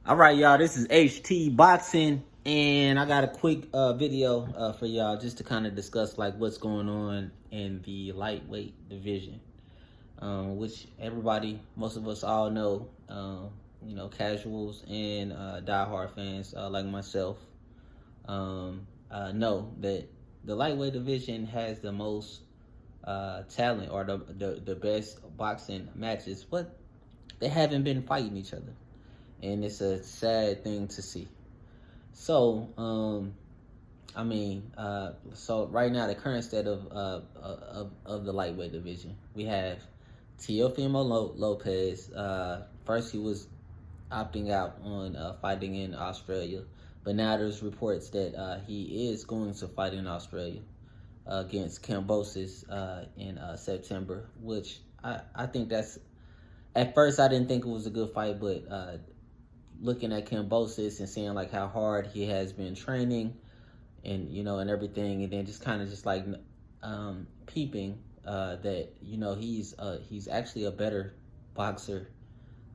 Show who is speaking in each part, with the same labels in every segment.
Speaker 1: All right, y'all, this is HT Boxing, and I got a quick video for y'all just to kind of discuss like what's going on in the lightweight division, which everybody, most of us all know, casuals and diehard fans like myself know that the lightweight division has the most talent or the best boxing matches, but they haven't been fighting each other. And it's a sad thing to see. So, so right now the current state of the lightweight division, we have Teofimo Lopez. First, he was opting out on fighting in Australia, but now there's reports that he is going to fight in Australia against Kambosos in September, which I think that's. At first, I didn't think it was a good fight, but looking at Kambosos and seeing like how hard he has been training and and everything, and then just kind of just like peeping that he's actually a better boxer,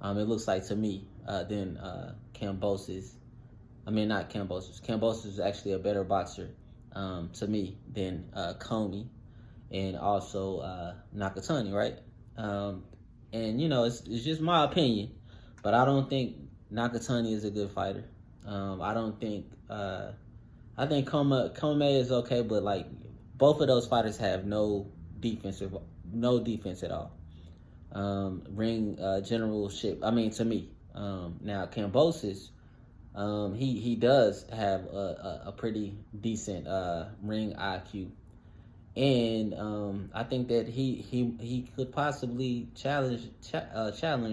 Speaker 1: it looks like to me, than Kambosos. I mean, not Kambosos. Kambosos is actually a better boxer to me than Commey and also Nakatani, right? And it's just my opinion, but I don't think Nakatani is a good fighter. I don't think. I think Commey is okay, but like both of those fighters have no defense at all. Ring generalship. I mean, to me. Now Kambosos, he does have a pretty decent ring IQ, and I think that he could possibly challenge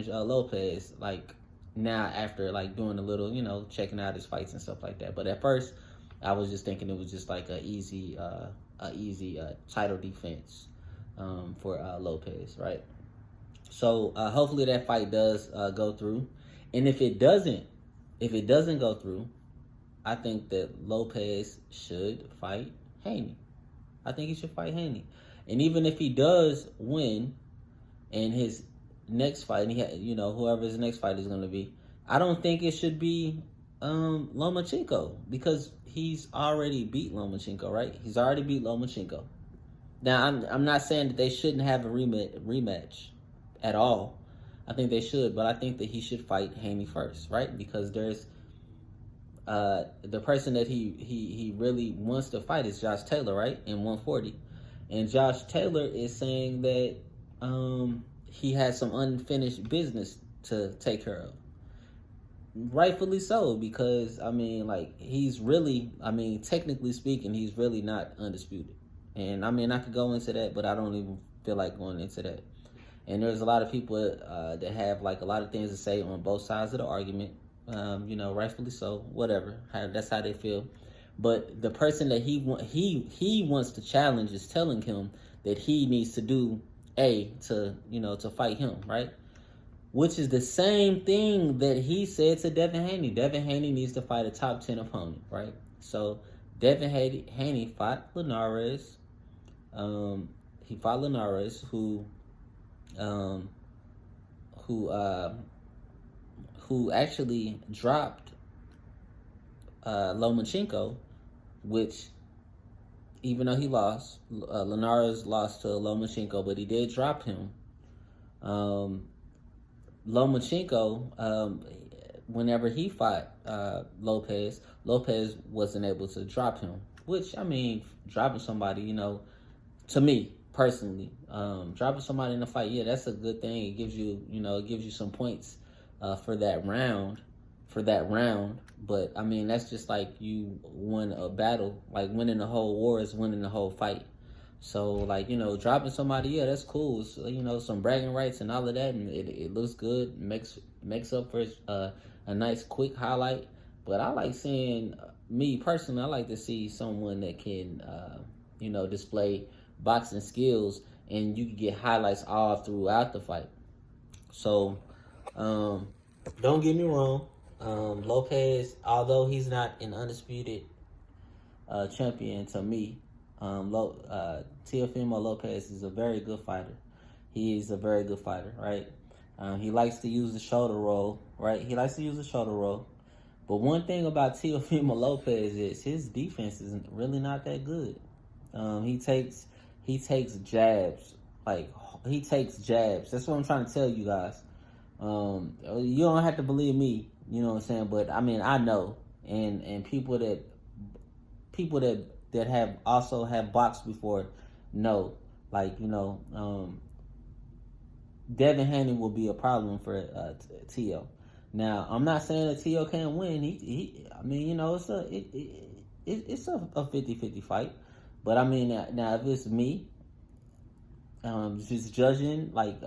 Speaker 1: Lopez like. Now after like doing a little, checking out his fights and stuff like that. But at first, I was just thinking it was just like a easy title defense for Lopez, right? So hopefully that fight does go through, and if it doesn't go through, I think that Lopez should fight Haney. I think he should fight Haney, and even if he does win, and his next fight, and whoever his next fight is going to be, I don't think it should be Lomachenko, because he's already beat Lomachenko, right? He's already beat Lomachenko. Now, I'm not saying that they shouldn't have a rematch at all. I think they should, but I think that he should fight Haney first, right? Because there's the person that he really wants to fight is Josh Taylor, right? In 140, and Josh Taylor is saying that he has some unfinished business to take care of. Rightfully so, because he's really, technically speaking, he's really not undisputed. And I could go into that, but I don't even feel like going into that. And there's a lot of people that have like a lot of things to say on both sides of the argument. Rightfully so, whatever. That's how they feel. But the person that he wants to challenge is telling him that he needs to do to fight him, right? Which is the same thing that he said to Devin Haney. Devin Haney needs to fight a top 10 opponent, right? So Devin Haney fought Linares. He fought Linares, who actually dropped Lomachenko, which, even though he lost, Linares lost to Lomachenko, but he did drop him. Lomachenko, whenever he fought Lopez wasn't able to drop him. Which, dropping somebody, to me personally, dropping somebody in a fight, yeah, that's a good thing. It gives you some points for that round. But that's just like you won a battle. Like winning the whole war is winning the whole fight. So dropping somebody, yeah, that's cool. So, some bragging rights and all of that, and it looks good. Makes up for a nice quick highlight. But I like seeing, me personally, I like to see someone that can display boxing skills, and you can get highlights all throughout the fight. So don't get me wrong. Lopez, although he's not an undisputed champion to me, Teofimo Lopez is a very good fighter. He is a very good fighter, right? He likes to use the shoulder roll, right? He likes to use the shoulder roll. But one thing about Teofimo Lopez is his defense is really not that good. He takes jabs, like he takes jabs. That's what I'm trying to tell you guys. You don't have to believe me, you know what I'm saying? But I mean, I know, and people that have also have boxed before know, like, Devin Haney will be a problem for Teo. Now, I'm not saying that Teo can't win. I mean, it's a 50-50 fight. But I mean, now if it's me, just judging, like,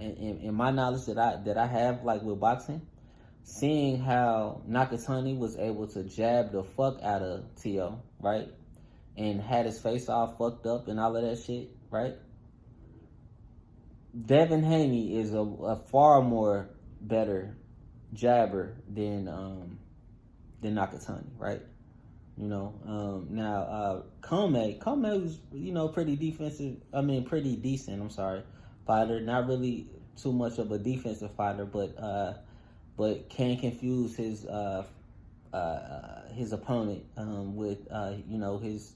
Speaker 1: in my knowledge that I have, like, with boxing, seeing how Nakatani was able to jab the fuck out of Teo, right, and had his face all fucked up and all of that shit, right? Devin Haney is a far more better jabber than Nakatani, right? Now Commey was pretty defensive. I mean, pretty decent. I'm sorry, fighter. Not really too much of a defensive fighter, but can confuse his opponent with his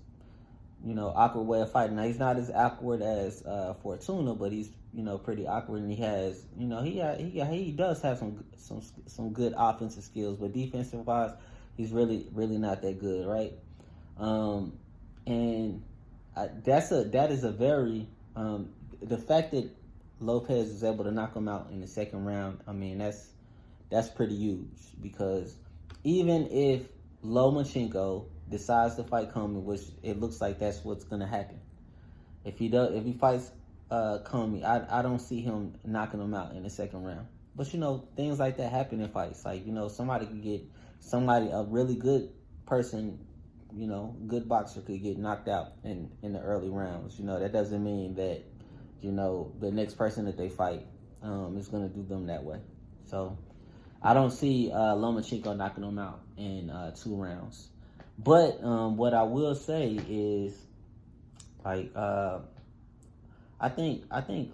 Speaker 1: awkward way of fighting. Now he's not as awkward as Fortuna, but he's pretty awkward, and he has he does have some good offensive skills, but defensive wise, he's really not that good, right? That is a very the fact that Lopez is able to knock him out in the second round. I mean, that's pretty huge, because even if Lomachenko decides to fight Commey, which it looks like that's what's gonna happen, if he fights Commey, I don't see him knocking him out in the second round. But things like that happen in fights. Like, somebody could get a really good person, good boxer could get knocked out in the early rounds. That doesn't mean that the next person that they fight is gonna do them that way. So I don't see Lomachenko knocking him out in 2 rounds. But what I will say is, like, I think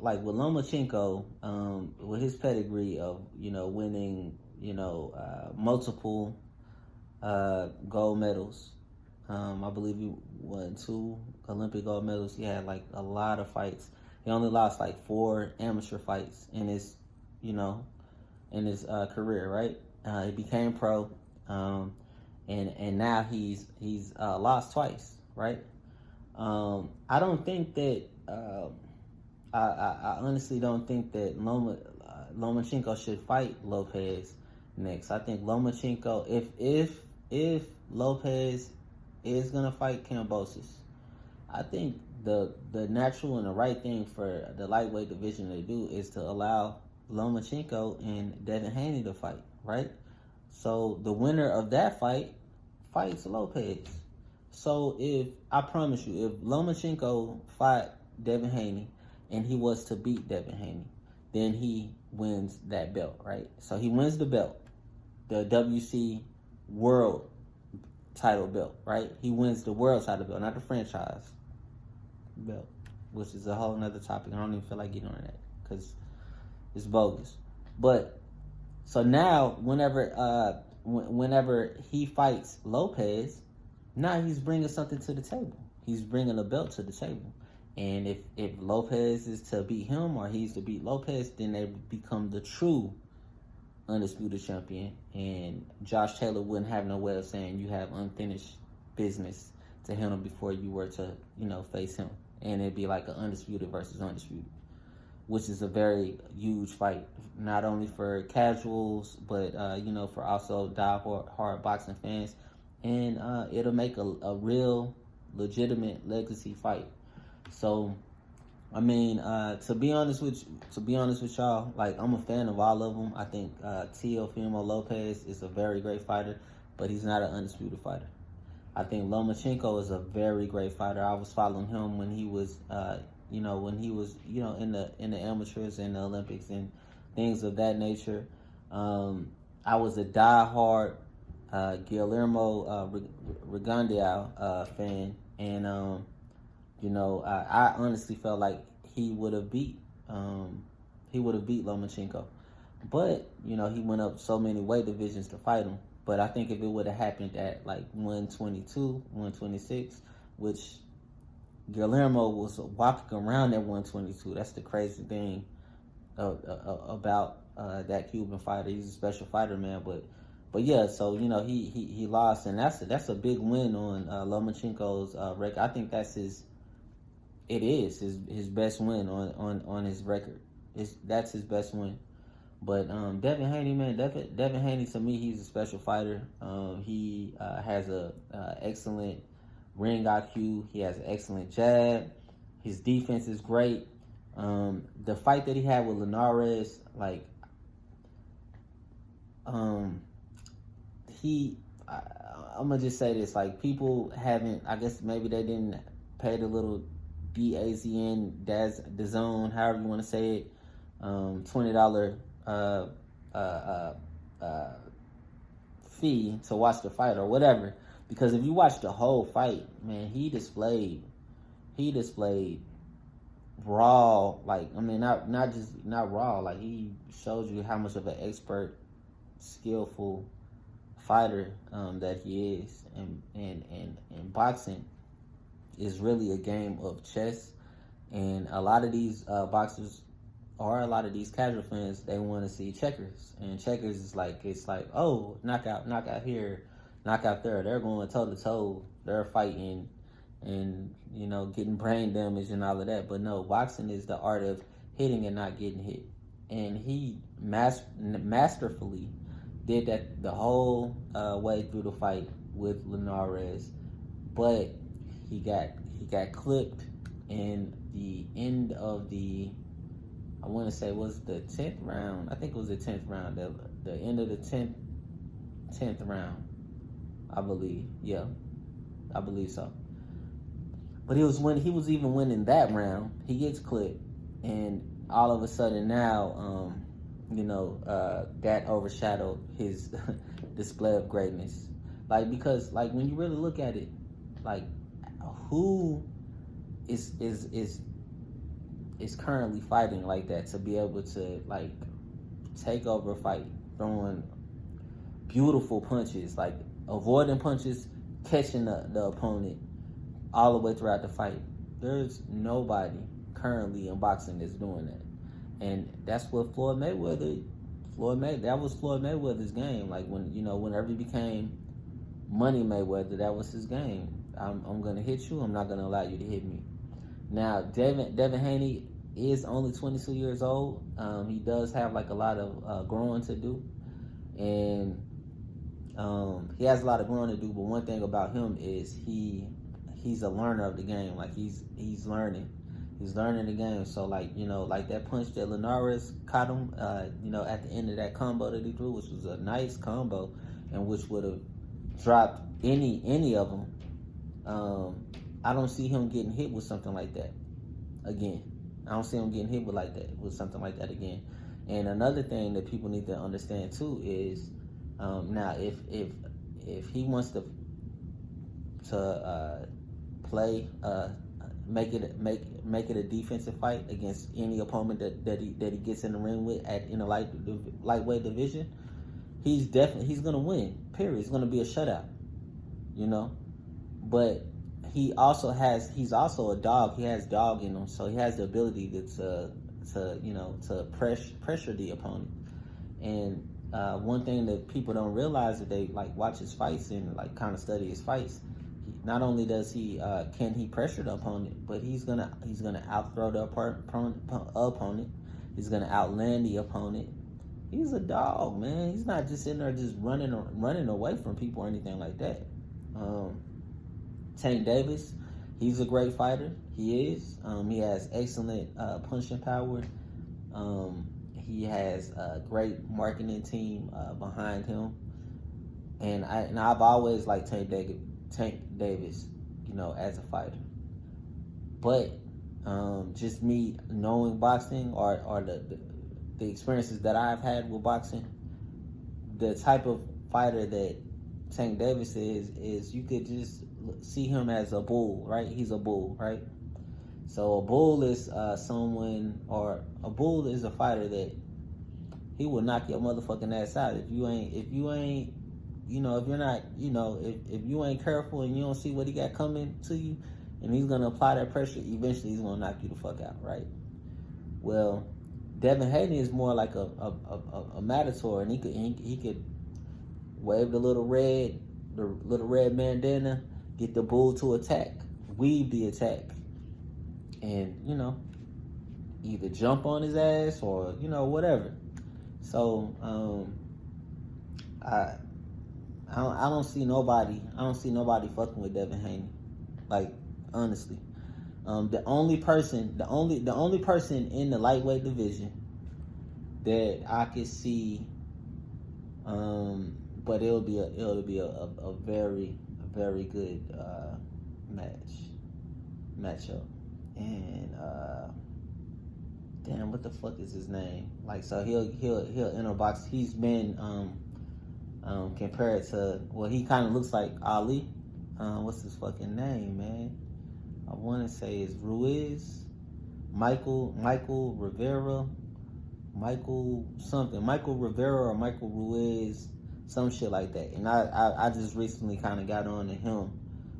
Speaker 1: like with Lomachenko, with his pedigree of winning multiple gold medals, I believe he won 2 Olympic gold medals. He had like a lot of fights. He only lost like 4 amateur fights in his career, right? He became pro, and now he's lost twice, right? I don't think that. I honestly don't think that Lomachenko should fight Lopez next. I think Lomachenko, if Lopez is gonna fight Kambosos, I think the natural and the right thing for the lightweight division to do is to allow Lomachenko and Devin Haney to fight, right? So the winner of that fight fights Lopez. So I promise you, if Lomachenko fought Devin Haney and he was to beat Devin Haney, then he wins that belt, right? So he wins the belt, the WC World title belt, right? He wins the world title belt, not the franchise belt, which is a whole nother topic. I don't even feel like getting on that because it's bogus. But so now, whenever he fights Lopez, now he's bringing something to the table. He's bringing a belt to the table. And if Lopez is to beat him or he's to beat Lopez, then they become the true undisputed champion. And Josh Taylor wouldn't have no way of saying you have unfinished business to handle before you were to, face him. And it'd be like an undisputed versus undisputed, which is a very huge fight, not only for casuals, but, for also die-hard boxing fans. And it'll make a real, legitimate legacy fight. So, I mean, to be honest with y'all, like, I'm a fan of all of them. I think Teofimo Lopez is a very great fighter, but he's not an undisputed fighter. I think Lomachenko is a very great fighter. I was following him when he was, in the amateurs and the Olympics and things of that nature. I was a diehard Guillermo Rigondeaux fan, and I honestly felt like he would have beat beat Lomachenko. But, you know, he went up so many weight divisions to fight him. But I think if it would have happened at like 122, 126, which Guillermo was walking around at 122. That's the crazy thing about that Cuban fighter. He's a special fighter, man. But yeah, so you know he lost, and that's a big win on Lomachenko's record. I think that's his best win on his record. That's his best win. But Devin Haney, man, Devin Haney, to me, he's a special fighter. He has a excellent ring IQ. He has an excellent jab. His defense is great. The fight that he had with Linares, like, I'm gonna just say this, like, people haven't, I guess maybe they didn't pay the little DAZN, however you want to say it, $20 fee to watch the fight or whatever. Because if you watch the whole fight, man, he displayed raw, like, I mean, not raw, like, he showed you how much of an expert, skillful fighter that he is. And boxing is really a game of chess. And a lot of these boxers, or a lot of these casual fans, they want to see checkers. And checkers is like, it's like, oh, knockout here, knockout there. They're going toe to toe. They're fighting and, you know, getting brain damage and all of that. But no, boxing is the art of hitting and not getting hit. And he masterfully did that the whole way through the fight with Linares. But he got clipped in the end of the, I want to say it was the 10th round. I think it was the 10th round. The end of the 10th round, I believe. Yeah, I believe so. But he was even winning that round. He gets clipped, and all of a sudden now, that overshadowed his display of greatness. Like, because, like, when you really look at it, like, who is currently fighting like that, to be able to, like, take over a fight, throwing beautiful punches, like avoiding punches, catching the opponent all the way throughout the fight. There's nobody currently in boxing that's doing that. And that's what that was Floyd Mayweather's game. Like, whenever he became Money Mayweather, that was his game. I'm gonna hit you, I'm not gonna allow you to hit me. Now, Devin Haney is only 22 years old. He does have, like, a lot of growing to do, and he has a lot of growing to do. But one thing about him is he's a learner of the game. Like, he's learning the game. So, like, like that punch that Linares caught him, at the end of that combo that he threw, which was a nice combo, and which would have dropped any of them. I don't see him getting hit with something like that again. I don't see him getting hit with something like that again. And another thing that people need to understand too is, now if he wants to play, make it a defensive fight against any opponent that he gets in the ring with in a lightweight division, he's gonna win. Period. It's gonna be a shutout. But he's also a dog. He has dog in him, so he has the ability to pressure the opponent. And one thing that people don't realize, that they, like, watch his fights and, like, kind of study his fights, not only does he can he pressure the opponent, but he's gonna outthrow the opponent. He's gonna outland the opponent. He's a dog, man. He's not just in there just running away from people or anything like that. Tank Davis, he's a great fighter. He is. He has excellent punching power. He has a great marketing team behind him. And I've always liked Tank Davis, as a fighter. But just me knowing boxing, or the experiences that I've had with boxing, the type of fighter that Tank Davis is you could just see him as a bull, right? He's a bull, right? So a bull is someone, or a bull is a fighter that he will knock your motherfucking ass out if you ain't, if you're not, if you ain't careful and you don't see what he got coming to you, and he's gonna apply that pressure. Eventually, he's gonna knock you the fuck out, right? Well, Devin Haney is more like a matador, and he could wave the little red bandana, get the bull to attack, weave the attack, and either jump on his ass or whatever. So I don't see nobody fucking with Devin Haney, like, honestly. The only person in the lightweight division that I could see, but it'll be a very good matchup. And damn, what the fuck is his name? Like, so he'll enter box. He's been compared to, well, he kind of looks like Ali. What's his fucking name, man? I want to say it's Ruiz, Michael Rivera, Michael Rivera or Michael Ruiz, some shit like that. And I just recently kind of got on to him,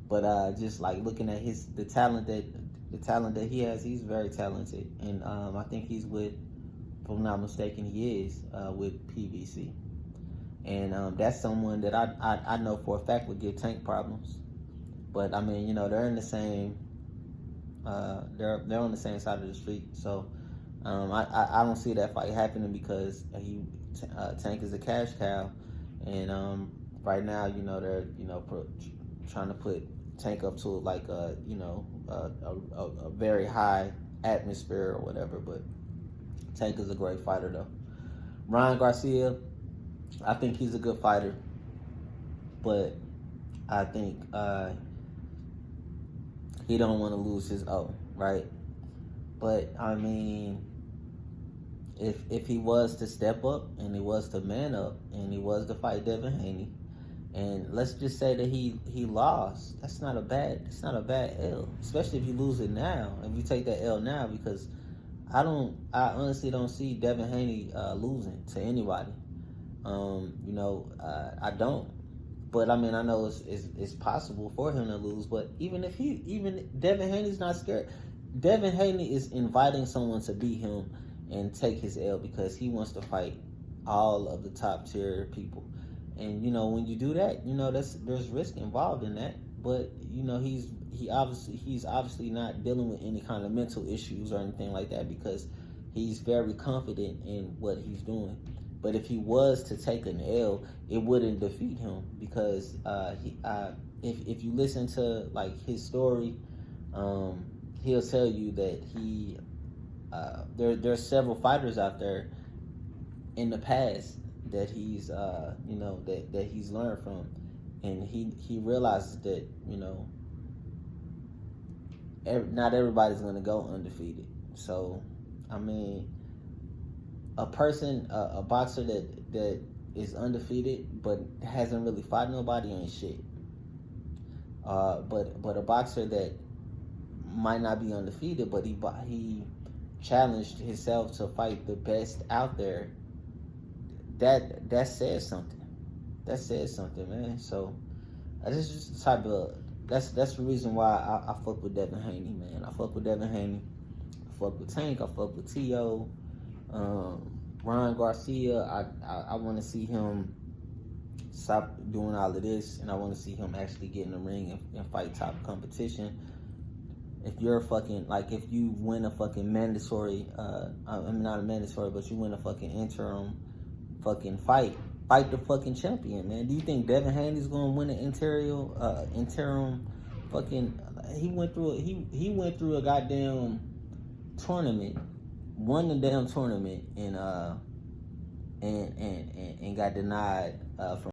Speaker 1: but just like looking at the talent that he has, he's very talented, and I think he's with, if I'm not mistaken, he is with PVC, and that's someone that I know for a fact would give Tank problems. But I mean, they're in the same. They're on the same side of the street, so I don't see that fight happening because Tank is a cash cow, and right now they're trying to put Tank up to like a very high atmosphere or whatever. But Tank is a great fighter though. Ryan Garcia, I think he's a good fighter, but I think he don't want to lose his O, right? But I mean, if he was to step up and he was to man up and he was to fight Devin Haney, and let's just say that he lost, that's not a bad L, especially if you lose it now. If you take that L now, because I honestly don't see Devin Haney losing to anybody. I don't. But I mean, I know it's possible for him to lose. But even Devin Haney's not scared. Devin Haney is inviting someone to beat him and take his L because he wants to fight all of the top tier people. And when you do that, there's risk involved in that. But he's obviously not dealing with any kind of mental issues or anything like that, because he's very confident in what he's doing. But if he was to take an L, it wouldn't defeat him, because if you listen to like his story, he'll tell you that there's several fighters out there in the past that he's that he's learned from, and he realizes that not everybody's gonna go undefeated. So I mean, a boxer that is undefeated but hasn't really fought nobody ain't shit. But a boxer that might not be undefeated, but he challenged himself to fight the best out there, that says something. That says something, man. So this is just the type of, that's the reason why I fuck with Devin Haney, man. I fuck with Devin Haney. I fuck with Tank. I fuck with Tio. Ryan Garcia, I want to see him stop doing all of this, and I want to see him actually get in the ring and fight top competition. If you're if you win a fucking mandatory, not a mandatory, but you win a fucking interim fucking fight the fucking champion, man. Do you think Devin Haney's gonna win an interim fucking? He went through a goddamn tournament, won the damn tournament, and got denied from